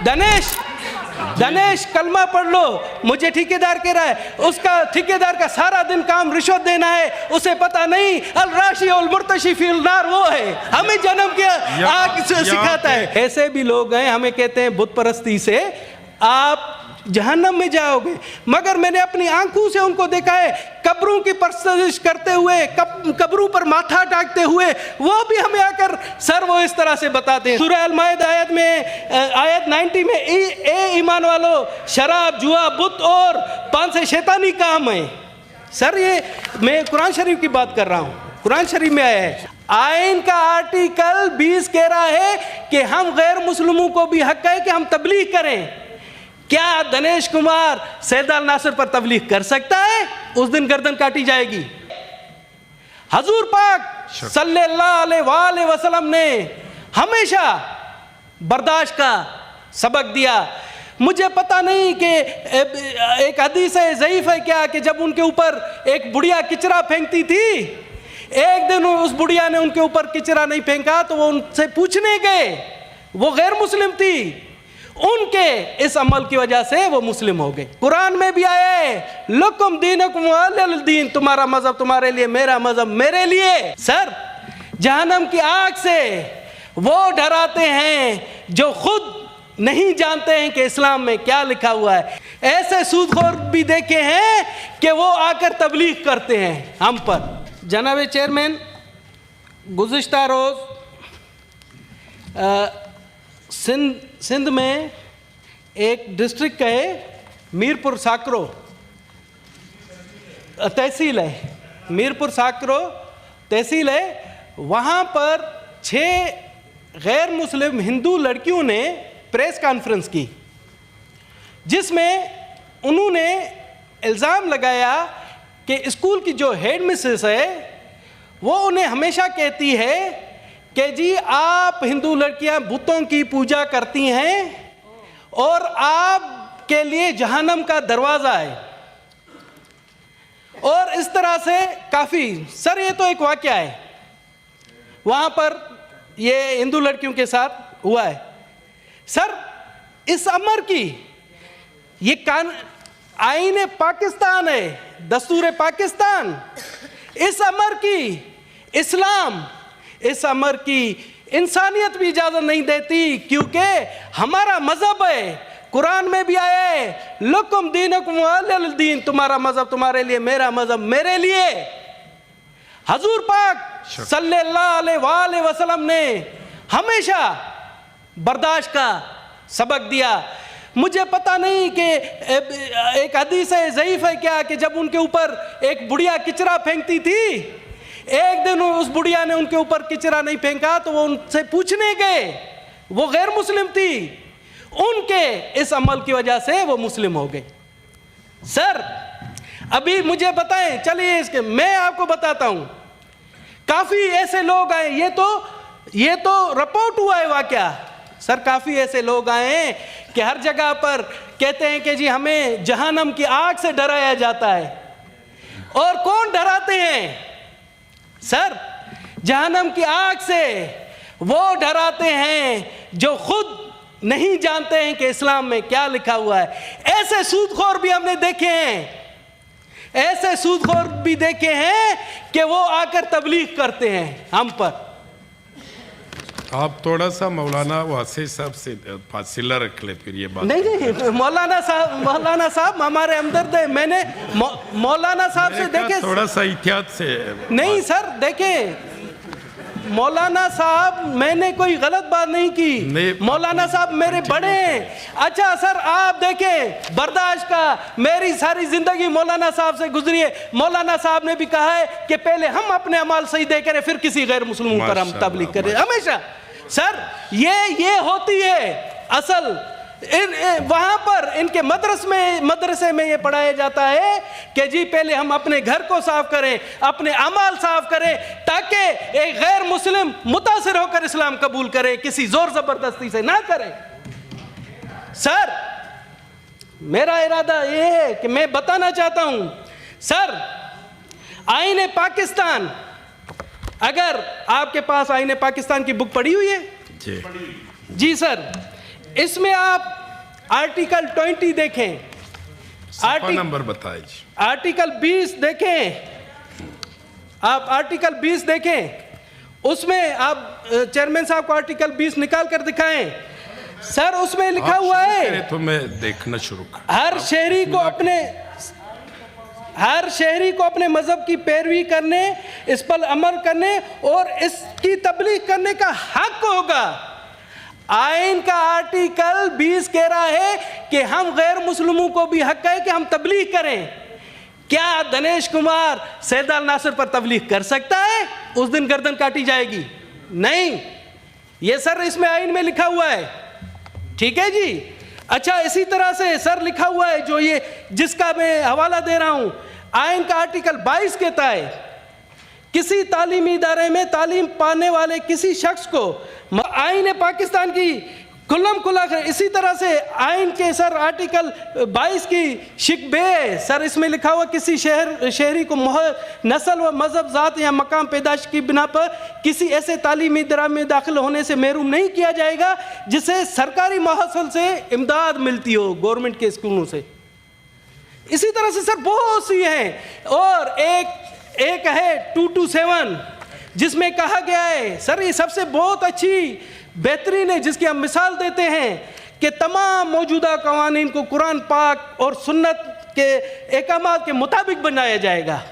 दनेश कलमा पढ़ लो, मुझे ठेकेदार कह रहा है, उसका ठेकेदार का सारा दिन काम रिश्वत देना है, उसे पता नहीं अल राशि और मुर्तशी फिल नार वो है, हमें जन्म के आग से सिखाता है। ऐसे भी लोग हैं, हमें कहते हैं बुत परस्ती से आप जहन्नम में जाओगे, मगर मैंने अपनी आंखों से उनको देखा है कब्रों की परस्तिश करते हुए, कब्रों पर माथा टाकते हुए, वो भी हमें आकर सर वो इस तरह से बताते हैं। सूरह अल-माइदा आयत 90 में ए ईमान वालों, शराब, जुआ, बुत और पान से शैतानी काम है। सर ये मैं कुरान शरीफ की बात कर रहा हूँ, कुरान शरीफ में आया है, आइन का आर्टिकल 20 कह रहा है कि हम गैर मुस्लिमों को भी हक है कि हम तबलीग करें। क्या दनेश कुमार सैयद अल नासिर पर तबलीग कर सकता है? उस दिन गर्दन काटी जाएगी। हजूर पाक सल्लल्लाहु अलैहि वसल्लम ने हमेशा बर्दाश्त का सबक दिया। मुझे पता नहीं कि एक हदीस है, ज़ईफ है क्या, कि जब उनके ऊपर एक बुढ़िया किचरा फेंकती थी, एक दिन उस बुढ़िया ने उनके ऊपर किचरा नहीं फेंका तो वो उनसे पूछने गए, वो गैर मुस्लिम थी, उनके इस अमल की वजह से वो मुस्लिम हो गए। कुरान में भी आया है लकुम दीनुकुम वलिय दीन, तुम्हारा मजहब तुम्हारे लिए, मेरा मजहब मेरे लिए। सर जहन्नम की आग से वो डराते हैं जो खुद नहीं जानते हैं कि इस्लाम में क्या लिखा हुआ है। ऐसे सूदखोर भी देखे हैं कि वो आकर तबलीग करते हैं हम पर। जनाब चेयरमैन, गुज़िश्ता रोज़ सिंध में एक डिस्ट्रिक्ट है, मीरपुर साकरो तहसील है, मीरपुर साकरो तहसील है, वहाँ पर 6 गैर मुस्लिम हिंदू लड़कियों ने प्रेस कॉन्फ्रेंस की, जिसमें उन्होंने इल्ज़ाम लगाया कि स्कूल की जो हेड मिसेस है वो उन्हें हमेशा कहती है कि जी आप हिंदू लड़कियां बुतों की पूजा करती हैं और आपके लिए जहन्नम का दरवाज़ा है, और इस तरह से काफ़ी। सर ये तो एक वाक़या है, वहाँ पर ये हिंदू लड़कियों के साथ हुआ है। सर इस अमर की ये आईन पाकिस्तान है, दस्तूर पाकिस्तान, इस अमर की इस्लाम, इस अमर की इंसानियत भी इजाज़त नहीं देती, क्योंकि हमारा मज़हब है, कुरान में भी आया है लकुम दीनुकुम वलिय दीन, तुम्हारा मज़हब तुम्हारे लिए, मेरा मज़हब मेरे लिए। हजूर पाक सल्लल्लाहु अलैहि वसल्लम ने हमेशा बर्दाश्त का सबक दिया। मुझे पता नहीं कि एक हदीस है, ज़ईफ है क्या, कि जब उनके ऊपर एक बुढ़िया किचरा फेंकती थी, एक दिन उस बुढ़िया ने उनके ऊपर किचरा नहीं फेंका तो वो उनसे पूछने गए, वो गैर मुस्लिम थी, उनके इस अमल की वजह से वो मुस्लिम हो गए। सर अभी मुझे बताएं, चलिए इसके मैं आपको बताता हूं, काफ़ी ऐसे लोग आए, ये तो रिपोर्ट हुआ है वाकया। सर काफ़ी ऐसे लोग आए हैं कि हर जगह पर कहते हैं कि जी हमें जहन्नम की आग से डराया जाता है। और कौन डराते हैं? सर जहन्नम की आग से वो डराते हैं जो खुद नहीं जानते हैं कि इस्लाम में क्या लिखा हुआ है। ऐसे सूदखोर भी हमने देखे हैं, ऐसे सूदखोर भी देखे हैं कि वो आकर तबलीग करते हैं हम पर। आप थोड़ा सा मौलाना वासी साहब से फासिला रख ले, फिर ये बात नहीं मौलाना साहब हमारे हमदर्द है। मैंने मौलाना साहब से देखे, थोड़ा सा एहतियात से। नहीं सर देखें, मौलाना साहब मैंने कोई गलत बात नहीं की, मौलाना साहब मेरे बड़े हैं। अच्छा सर आप देखें, बर्दाश्त का मेरी सारी जिंदगी मौलाना साहब से गुजरी है। मौलाना साहब ने भी कहा है कि पहले हम अपने अमाल सही दे करें, फिर किसी गैर मुस्लिमों पर हम तबलीग करें हमेशा। सर ये होती है असल वहाँ पर इनके मदरसे में ये पढ़ाया जाता है कि जी पहले हम अपने घर को साफ करें, अपने अमाल साफ करें, ताकि एक गैर मुस्लिम मुतासिर होकर इस्लाम कबूल करे, किसी जोर जबरदस्ती से ना करें। सर मेरा इरादा ये है कि मैं बताना चाहता हूं, सर आईन पाकिस्तान, अगर आपके पास आईन पाकिस्तान की बुक पढ़ी हुई है? जी सर, इसमें आप आर्टिकल 20 देखें, सफा नंबर बताइए। आर्टिकल 20 देखें, आप आर्टिकल 20 देखें, उसमें आप चेयरमैन साहब को आर्टिकल 20 निकाल कर दिखाएं सर। उसमें लिखा हुआ है तो मैं देखना शुरू कर, हर शहरी को अपने मजहब की पैरवी करने, इस पर अमल करने और इसकी तबलीग करने का हक होगा। आइन का आर्टिकल 20 कह रहा है कि हम गैर मुस्लिमों को भी हक है कि हम तबलीग करें। क्या दिनेश कुमार सैयद अल नासिर पर तबलीग कर सकता है? उस दिन गर्दन काटी जाएगी। नहीं, ये सर इसमें आइन में लिखा हुआ है, ठीक है जी। अच्छा, इसी तरह से सर लिखा हुआ है जो ये जिसका मैं हवाला दे रहा हूं, आइन का आर्टिकल 22 कहता है किसी तालीमी इदारे में तालीम पाने वाले किसी शख्स को आइन पाकिस्तान की खुल्लम खुला कर। इसी तरह से आइन के सर आर्टिकल 22 की शिकबे सर इसमें लिखा हुआ किसी शहरी को नस्ल व मजहब, ज़ात या मकाम पैदाश की बिना पर किसी ऐसे तालीमी इदारे में दाखिल होने से महरूम नहीं किया जाएगा जिसे सरकारी महसूल से इमदाद मिलती हो, गवर्नमेंट के स्कूलों से। इसी तरह से सर बहुत सी हैं। और एक है 227 जिसमें कहा गया है सर, ये सबसे बहुत अच्छी बेहतरीन है, जिसकी हम मिसाल देते हैं कि तमाम मौजूदा कवानीन को कुरान पाक और सुन्नत के अहकामात के मुताबिक बनाया जाएगा।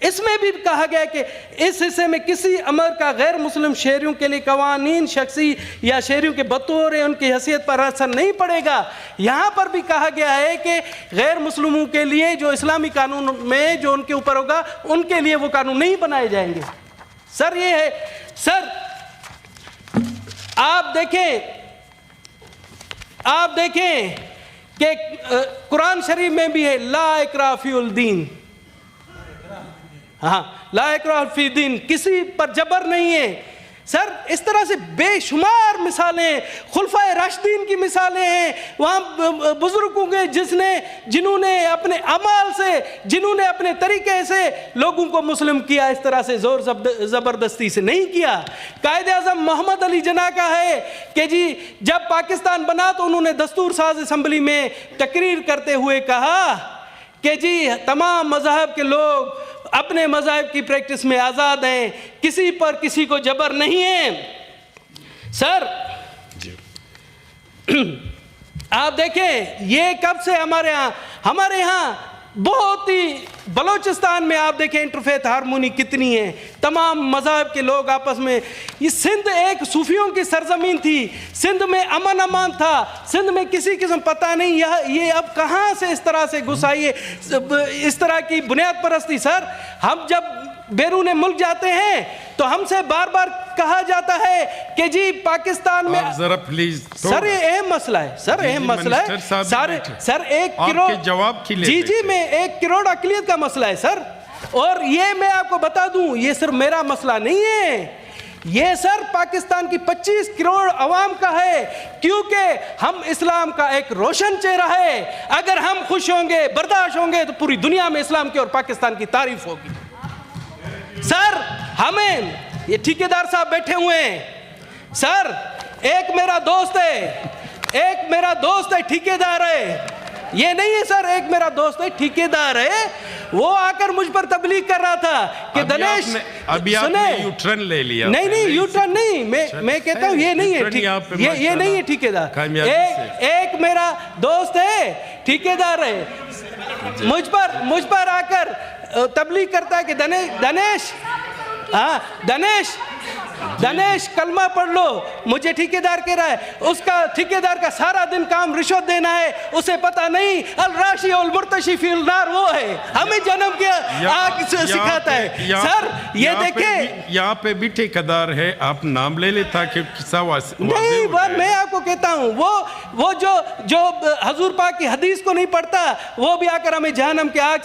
इसमें भी कहा गया कि इस हिस्से में किसी अमर का गैर मुस्लिम शहरियों के लिए कवानीन शख्सी या शहरियों के बतौर उनकी हैसियत पर असर नहीं पड़ेगा। यहाँ पर भी कहा गया है कि गैर मुस्लिमों के लिए जो इस्लामी कानून में जो उनके ऊपर होगा उनके लिए वो कानून नहीं बनाए जाएंगे। सर ये है सर, आप देखें कि कुरान शरीफ में भी है ला इकराह फील दीन, हाँ ला इकराह फी दीन, किसी पर जबर नहीं है। सर इस तरह से बेशुमार मिसालें, खुलफाए राशिदीन की मिसालें हैं, वहाँ बुजुर्गों के जिन्होंने अपने अमाल से, जिन्होंने अपने तरीके से लोगों को मुस्लिम किया, इस तरह से जोर ज़बरदस्ती से नहीं किया। कायदे आज़म मोहम्मद अली जिन्ना का है कि जी जब पाकिस्तान बना तो उन्होंने दस्तूर साज असम्बली में तकरीर करते हुए कहा कि जी तमाम मज़हब के लोग अपने मज़हब की प्रैक्टिस में आज़ाद हैं, किसी पर किसी को जबर नहीं है। सर आप देखें ये कब से हमारे यहाँ बहुत ही बलोचिस्तान में आप देखें इंटरफेथ हारमोनी कितनी है, तमाम मज़हब के लोग आपस में। ये सिंध एक सूफियों की सरजमीन थी, सिंध में अमन अमान था, सिंध में किसी किस्म पता नहीं ये अब कहाँ से इस तरह से घुस आई है, इस तरह की बुनियाद परस्ती। सर हम जब बैरून मुल्क जाते हैं तो हमसे बार बार कहा जाता है कि जी पाकिस्तान में जरा प्लीज सर ये अहम मसला है, सर अहम मसला है सर 1 करोड़ जवाब की जी मैं 1 करोड़ अक़लियत का मसला है सर। और ये मैं आपको बता दूं ये सिर्फ मेरा मसला नहीं है, ये सर पाकिस्तान की 25 करोड़ अवाम का है, क्योंकि हम इस्लाम का एक रोशन चेहरा है। अगर हम खुश होंगे, बर्दाश्त होंगे तो पूरी दुनिया में इस्लाम की और पाकिस्तान की तारीफ होगी। सर हमें ये ठेकेदार साहब बैठे हुए हैं सर, एक मेरा दोस्त है ठेकेदार है, ये नहीं है सर एक मेरा दोस्त है ठेकेदार है, वो आकर मुझ पर तबलीग कर रहा था कि दिनेश अभी आपने यूटर्न ले लिया। नहीं यूटर्न नहीं, मैं कहता हूँ ये नहीं है, ये नहीं है ठेकेदार। एक मेरा दोस्त है ठेकेदार है, मुझ पर आकर तबलीग करता है कि दिनेश कलमा पढ़ लो, मुझे ठेकेदार कह रहा है, उसका ठेकेदार का सारा दिन काम रिश्वत देना है, उसे पता नहीं अल राशी और मुर्तशी फिल नार वो है, हमें जन्म के आग से सिखाता है। सर ये देखें यहाँ पे भी ठेकेदार है, आप नाम ले लेता कि नहीं, मैं आपको कहता हूँ वो जो हजूर पाक की हदीस को नहीं पढ़ता वो भी आकर हमें जहन्नम के आग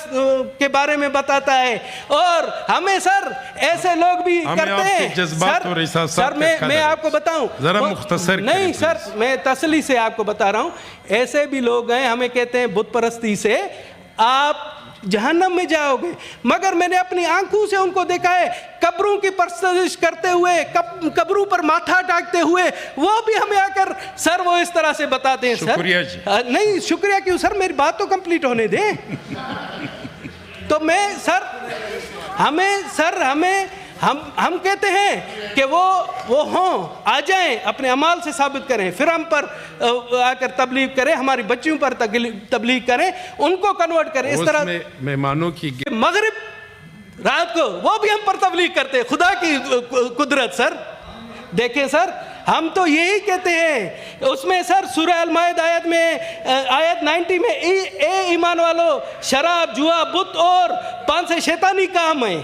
के बारे में बताता है। और हमें सर ऐसे लोग भी करते हैं। सर मैं आपको बताऊं जरा मुख्तसर नहीं सर, मैं तसल्ली से आपको बता रहा हूं, ऐसे भी लोग हैं हमें कहते हैं बुत परस्ती से आप जहन्नम में जाओगे। मगर मैंने अपनी आंखों से उनको देखा है कब्रों की परस्तिश करते हुए, कब्रों पर माथा टाकते हुए, वो भी हमें आकर सर वो इस तरह से बताते हैं। शुक्रिया सर जी। नहीं शुक्रिया क्यों सर, मेरी बात तो कंप्लीट होने दें। तो मैं सर हमें हम कहते हैं कि वो हों, आ जाएं, अपने अमाल से साबित करें, फिर हम पर आकर तबलीग करें, हमारी बच्चियों पर तबलीग करें, उनको कन्वर्ट करें। इस तरह मेहमानों की मगरिब रात को वो भी हम पर तबलीग करते हैं। खुदा की कुदरत सर। देखें सर, हम तो यही कहते हैं उसमें सर सूरह अल-माइदा आयत 90 में ए ईमान वालों, शराब, जुआ, बुत और पान से शैतानी काम है।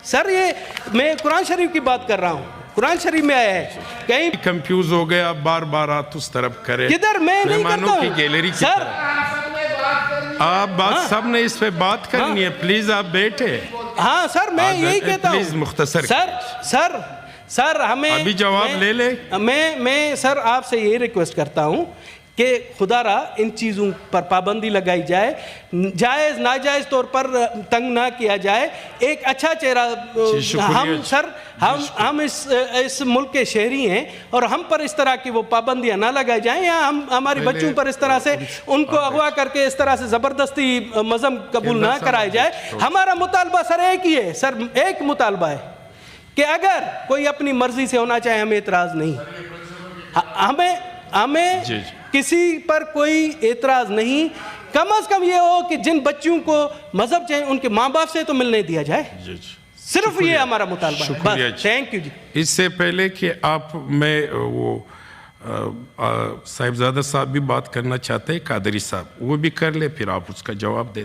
सर ये मैं कुरान शरीफ की बात कर रहा हूँ, कुरान शरीफ में आया है। कहीं कंफ्यूज हो गए, आप बार हाथ उस तरफ करें। किधर मैं नहीं करता हूँ की गैलरी की सर। आप बात सब ने इस पे बात करनी है, प्लीज आप बैठे। हाँ सर, मैं यही कहता हूँ प्लीज मुख्तसर सर हमें अभी जवाब ले ले। मैं सर आपसे यही रिक्वेस्ट करता हूँ कि खुदारा इन चीज़ों पर पाबंदी लगाई जाए, जायज़ नाजायज़ तौर पर तंग ना किया जाए। एक अच्छा चेहरा हम इस मुल्क के शहरी हैं और हम पर इस तरह की वो पाबंदियां ना लगाई जाएं, या हम हमारी बच्चों पर इस तरह से उनको अगवा करके इस तरह से ज़बरदस्ती मज़हब कबूल ना कराया जाए। हमारा मुतालबा सर एक ही है, सर एक मुतालबा है कि अगर कोई अपनी मर्जी से होना चाहे, हमें एतराज़ नहीं, हमें किसी पर कोई एतराज़ नहीं। कम से कम ये हो कि जिन बच्चों को मजहब चाहिए उनके माँ बाप से तो मिलने दिया जाए। सिर्फ ये हमारा मुतालबा है। बस, थैंक यू जी। इससे पहले कि मैं वो साहिबजादा साहब भी बात करना चाहते हैं, कादरी साहब, वो भी कर ले, फिर आप उसका जवाब दे दें।